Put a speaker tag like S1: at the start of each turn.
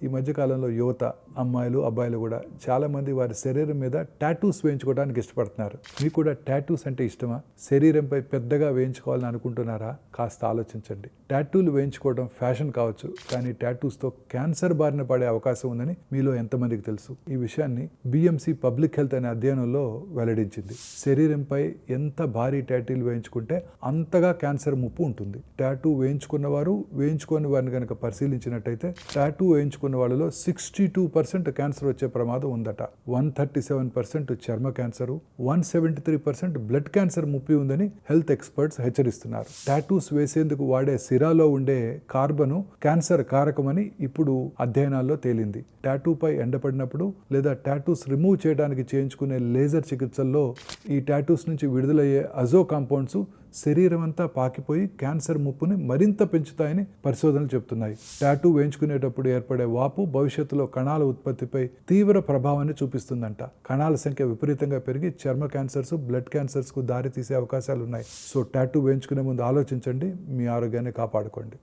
S1: ఈ మధ్య కాలంలో యువత అమ్మాయిలు అబ్బాయిలు కూడా చాలామంది వారి శరీరం మీద టాటూస్ వేయించుకోవడానికి ఇష్టపడుతున్నారు. మీకు కూడా టాటూస్ అంటే ఇష్టమా? శరీరంపై పెద్దగా వేయించుకోవాలని అనుకుంటున్నారా? కాస్త ఆలోచించండి. టాటూలు వేయించుకోవడం ఫ్యాషన్ కావచ్చు, కానీ టాటూస్తో క్యాన్సర్ బారిన పడే అవకాశం ఉందని మీలో ఎంతమందికి తెలుసు? ఈ విషయాన్ని బిఎంసి పబ్లిక్ హెల్త్ అనే అధ్యయనంలో వెల్లడించింది. శరీరంపై ఎంత భారీ టాటూలు వేయించుకుంటే అంతగా క్యాన్సర్ ముప్పు ఉంటుంది. టాటూ వేయించుకున్న వారు వేయించుకోని వారిని కనుక పరిశీలించినట్టయితే టాటూ వేయించుకున్న వాళ్ళలో 62% క్యాన్సర్ వచ్చే ప్రమాదం ఉందట. 137% చర్మ క్యాన్సర్, 173% బ్లడ్ క్యాన్సర్ ముప్పి ఉందని హెల్త్ ఎక్స్పర్ట్స్ హెచ్చరిస్తున్నారు. టాటూస్ వేసేందుకు వాడే సిరాలో ఉండే కార్బను క్యాన్సర్ కారకమని ఇప్పుడు అధ్యయనాల్లో తేలింది. టాటూపై ఎండపడినప్పుడు లేదా టాటూస్ రిమూవ్ చేయడానికి చేయించుకునే లేజర్ చికిత్సల్లో ఈ టాటూస్ నుంచి విడుదలయ్యే అజో కాంపౌండ్స్ శరీరం అంతా పాకిపోయి క్యాన్సర్ ముప్పుని మరింత పెంచుతాయని పరిశోధనలు చెబుతున్నాయి. టాటూ వేయించుకునేటప్పుడు ఏర్పడే వాపు భవిష్యత్తులో కణాల ఉత్పత్తిపై తీవ్ర ప్రభావాన్ని చూపిస్తుందంట. కణాల సంఖ్య విపరీతంగా పెరిగి చర్మ క్యాన్సర్స్, బ్లడ్ క్యాన్సర్స్కు దారి తీసే అవకాశాలు ఉన్నాయి. సో టాటూ వేయించుకునే ముందు ఆలోచించండి, మీ ఆరోగ్యాన్ని కాపాడుకోండి.